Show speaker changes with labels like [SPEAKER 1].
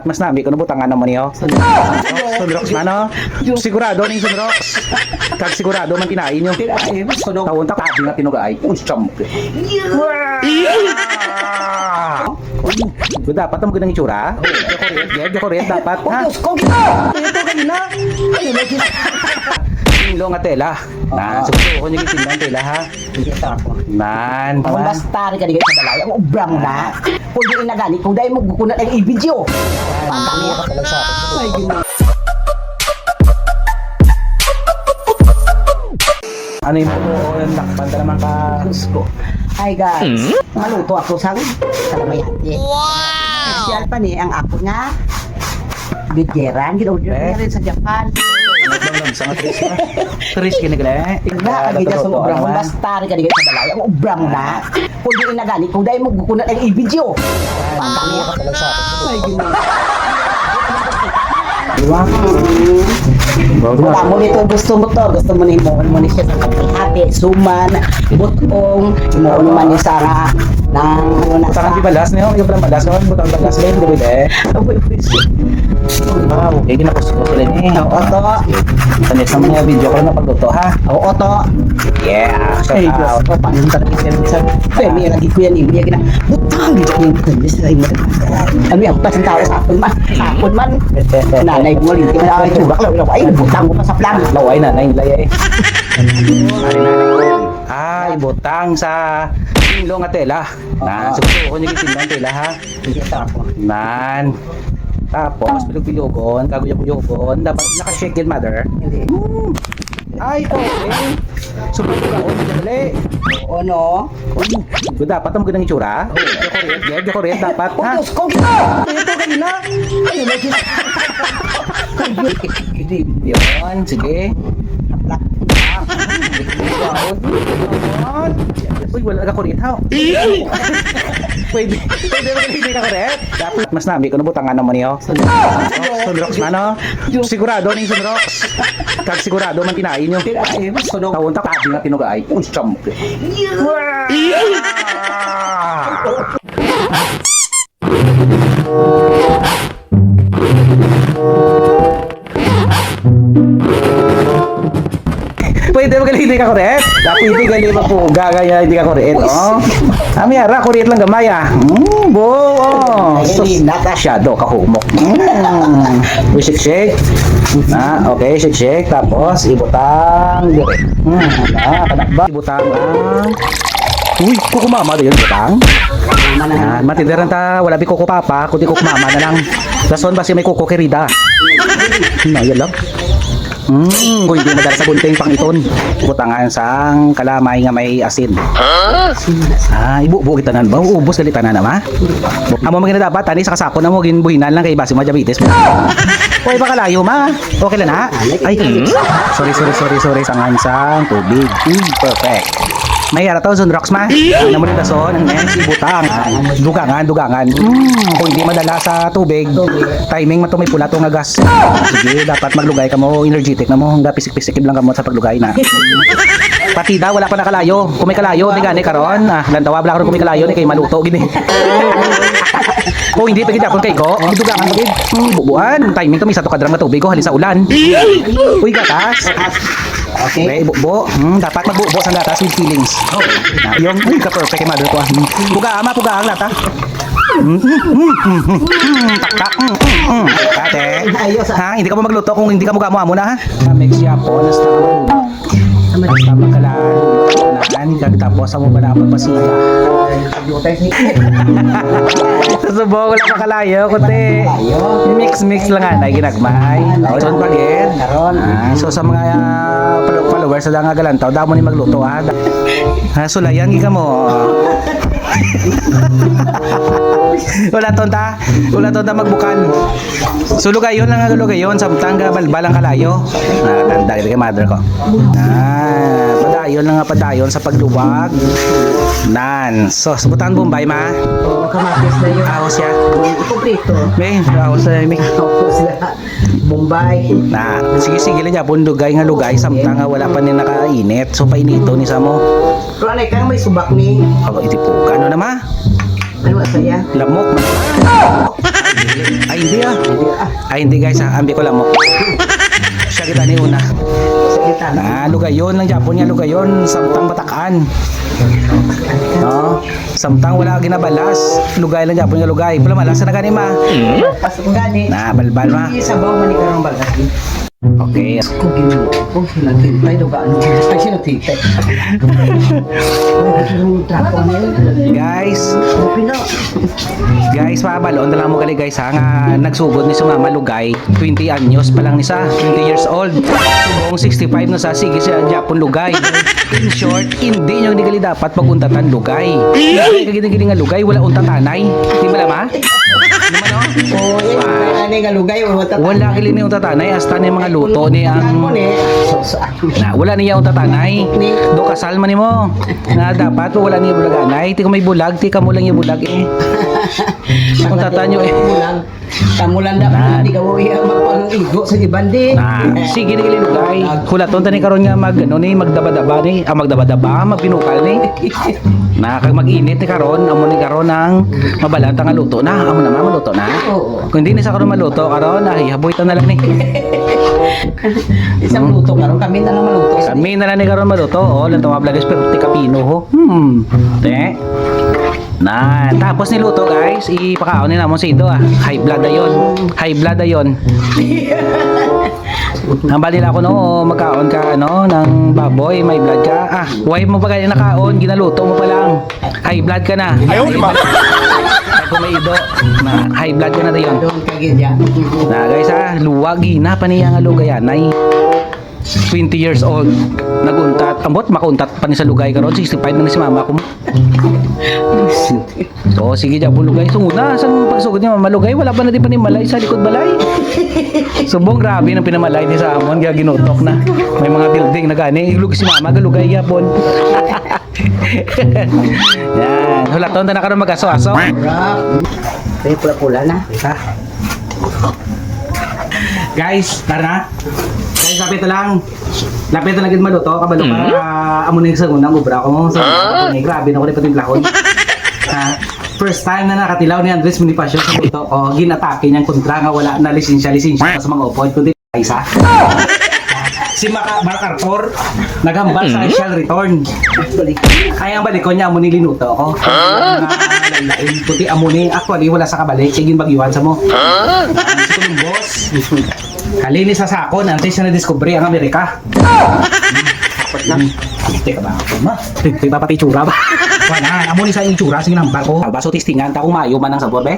[SPEAKER 1] Mas nami ko nabutangan naman niyo. Sunrox man no? Sigurado ning sunrox. Kag sigurado man tinain nyo. Tawon ta tabi nga tinugay. Unsam. Dapat mo ganang itsura. Decorate dapat ha.
[SPEAKER 2] Ito kanina.
[SPEAKER 1] Ilo nga tela. Subukan ko yung itinang tela ha. Nan.
[SPEAKER 2] Kung basta rin ka di kayo sa balay, ang ubrang na. Kung di inagani, kung dahil mo gukunat ang i-video. Ay, gino.
[SPEAKER 1] Ano yung lakpan ka naman ka?
[SPEAKER 2] Gusto. Hi guys, maluto ako sa kalamayati. Special pa ni ang ako nga. Bidyeran, gina-order niya rin sa Japan.
[SPEAKER 1] Sa nga Tris ka nagla.
[SPEAKER 2] Tingnan, agad sa ubrang. Kung basta rin ka di kayo sa balay, ang ubrang na. Kung di inagani, kung dahil mo gukunat ang i-video. Ay, gino. Wala mo nito, gusto mo to. Gusto mo ni siya sa hati, suman, butong, imoon man niya sa ng
[SPEAKER 1] Butang di balas niyo, yung balas no, butang balas niyo, di ba? Okay, ginapos ko sila ni.
[SPEAKER 2] Oo to.
[SPEAKER 1] Tanis sa mga video ko na pagluto ha.
[SPEAKER 2] Oo to.
[SPEAKER 1] Yeah,
[SPEAKER 2] Ay,
[SPEAKER 1] shout out.
[SPEAKER 2] Diyos ko, paano talaga siya sa Femi, lagi ko yan, hindi gina. Butang, dito yung kandis na imo. Ano yung pasang tao sa akin man. Sa akin man. Nanay mo, hindi mo na ako itubak. Ay, butang mo pa sa plan.
[SPEAKER 1] Laway na, nilay eh. Ay, butang sa ilo nga tela. Subukan ko yung itinang tela ha. Nan. Tapos, bilog-bilogon, kaguyog-yugon, dapat naka-shake it, mother. Ay, okay. Subukan ako, dali.
[SPEAKER 2] Oo, no?
[SPEAKER 1] Dapat mo ganang itsura. Decorate dapat, ha?
[SPEAKER 2] Diyos ko, ito kanina.
[SPEAKER 1] Yun, sige. Uy, wala ka kurit, ha? Pwede mo hindi ka kurit? Dapat mas nami ko nabutangan naman niyo. Sunrox man, no? Sigurado ning sunrox. Kag sigurado man tinain nyo. Tawon ta tabi nga tinugay. Unsam. Pwede mo hindi ka kuret? Pwede gali mapuga kaya hindi ka kuret, oh. Ami ara kuret lang gamay ah. Bo. Shadow ka humok. Shake. Okay, shake. Tapos ibutang dire. Kanakba ibutang ang uy, kuko mama din butang. Matidiran ta wala bi kuko papa, kundi kuko mama na lang. Dason ba si may kuko kerida? Yan lang. Kung hindi madala sa bunting pang iton, butangan sang kalamay nga may asin. Ibu kita nan ba? Ubos gali tanan na ma? Amo magina dapat tani sa kasapon na mo ginbuhinan lang kay base mo diabetes mo. Oy baka layo ma. Okay lang na? Ay, sorry sangan sang tubig. Perfect. May ara to sunrox ma. Ano mo nito son ang men ibutang. Dugangan. Kung hindi madala sa tubig, timing man to may pula to nga gas. Sige, dapat maglugay ka mo, energetic na mo, hangga pisik-pisik lang ka mo sa paglugay na. Patida wala pa nakalayo. Kung may kalayo, di gani karon. Lantawa bla karon kung may kalayo ni kay maluto gini. Kung hindi pagid akon kay ko, dugangan mo gid. Bubuan, timing to may sato kadrang matubig ko halin sa ulan. Uy gatas. Okay, bubo. Dapat magbubo sa gatas with feelings. Yung ka-perfect kay mother ko. Puga ang lata. Tak. Ate. Hindi ka mo magluto kung hindi ka mo amo na ha. Mix siya po, Basta magkalaan, tapos sa mo ba na magpasiga. Susubo ko lang makalayo, kundi mix lang nga, ginagmay. Son pagid. So sa mga followers sa nga galantaw, damo ni magluto ha. Sulayan gika mo. Wala tonta magbukan. Sulugayon lang nga lugayon samtang balbalang kalayo. Tanda kay mother ko. Padayon sa pagluwag. So, subutan Bombay ma.
[SPEAKER 2] Kamatis na yun.
[SPEAKER 1] Ahos siya.
[SPEAKER 2] Kumpleto.
[SPEAKER 1] May, ahos na may.
[SPEAKER 2] Bombay.
[SPEAKER 1] Sige lang niya, bundugay nga lugay, samtang nga wala pa ni nakainit. So, painito ni Samo.
[SPEAKER 2] Pero anay ka may subak ni.
[SPEAKER 1] Itipukan, ano na ma?
[SPEAKER 2] Ano masaya?
[SPEAKER 1] Lamok. Ay, hindi ah.
[SPEAKER 2] Hindi ah.
[SPEAKER 1] Ay, hindi guys ah. Ambi ko lang mo. Siya kita ni una.
[SPEAKER 2] Sa kita na.
[SPEAKER 1] Lugayon ng Japon niya, lugayon. Samtang Batakan. No? Samtang wala ginabalas. Lugay lang Japon niya, lugay. Pula malasa na gani ma.
[SPEAKER 2] Pasok gani.
[SPEAKER 1] Balbal ma.
[SPEAKER 2] Sabaw man ni karang bagas.
[SPEAKER 1] Okay.
[SPEAKER 2] Kung ginulo, kung sinatintay, daw gaano, ay sinatintay.
[SPEAKER 1] Guys,
[SPEAKER 2] Pina.
[SPEAKER 1] guys, pabalon na lang mo gali guys ha nga nagsugod ni sumama lugay 20 anyos pa lang ni sa 20 years old subong 65 na sa sige siya Japon lugay. In short, hindi nyo gali dapat paguntatan lugay. Hindi kagiling nga lugay wala untatanay. Di ba lama? Naman no?
[SPEAKER 2] Oh, yan, ano nga lugay,
[SPEAKER 1] Wala gali ni untatanay hasta ni mga luto ni ang wala niya untatanay. Do kasal man nimo. Na dapat wala niya bulaganay. Ti ko may bulag, ti kamo lang yung bulag eh. Kung tatanyo eh.
[SPEAKER 2] Kamulan dapat hindi ka mo iya magpang-igo sa ibandi.
[SPEAKER 1] Sige ni lugay. Hulaton tani karon nga mag ano ni magdaba-daba ni, magdaba-daba, magbinukal ni. Kag mag-init ni karon, amo ni karon ang mabalanta nga luto na. Amo na maluto na.
[SPEAKER 2] Oo.
[SPEAKER 1] Kung hindi ni sa karon maluto karon, haboy ta na lang ni.
[SPEAKER 2] Isang luto karon kami na lang maluto.
[SPEAKER 1] Kami na lang ni karon maluto. Oh, lang tawag vloggers pero ti kapino ho. Te. Tapos niluto guys, ipakaonin namon sa ito ah. High blood ayon. High blood ayon. Ang bali na ako no, magkaon ka ano ng baboy, may blood ka. Why mo pa kaya nakaon, ginaluto mo pa lang. High blood ka na.
[SPEAKER 3] Ayaw di ba?
[SPEAKER 1] Ako may ido na high blood ka na dayon.
[SPEAKER 2] Doon kagidya.
[SPEAKER 1] Guys luwag gina pa niya nga lugayanay. 20 years old naguntat ambot makuntat pa ni sa lugay karon 65 na ni si mama ko. So sige Japon lugay sunguna sang pagsugod niya malugay wala pa na di pa ni malay sa likod balay. Subong grabe nang pinamalay ni sa amon kaya ginutok na. May mga building na gani ilug si mama galugay Japon. Yan hulaton ta na karon magaso-aso.
[SPEAKER 2] Ay pula-pula na.
[SPEAKER 1] Guys, tara. Guys, lapit na lang. Lapit na lang maluto. Kabalo ka, amo na yung sagunang ubra ko. Grabe na ko rin patimplahon. First time na nakatilaw ni Andres Bonifacio sa luto ko, ginatake niyang kontra nga wala na lisensya pa sa mga upod, kundi isa. Si Mark Arthur, naghambal sa shell return. Kaya ang balik ko niya, amo ni linuto ko. Lalain, kundi amo ni, actually wala sa kabalik, sige bagyuan sa mo. Si Columbus, kalinis sa sako, nanti siya na-discovery ang Amerika. Teka ba ako ma? Teka pati itsura ba? Wala, amo ni sa itsura, sige nambar ko. Baso testingan, ta kumayo man ang sabor, be?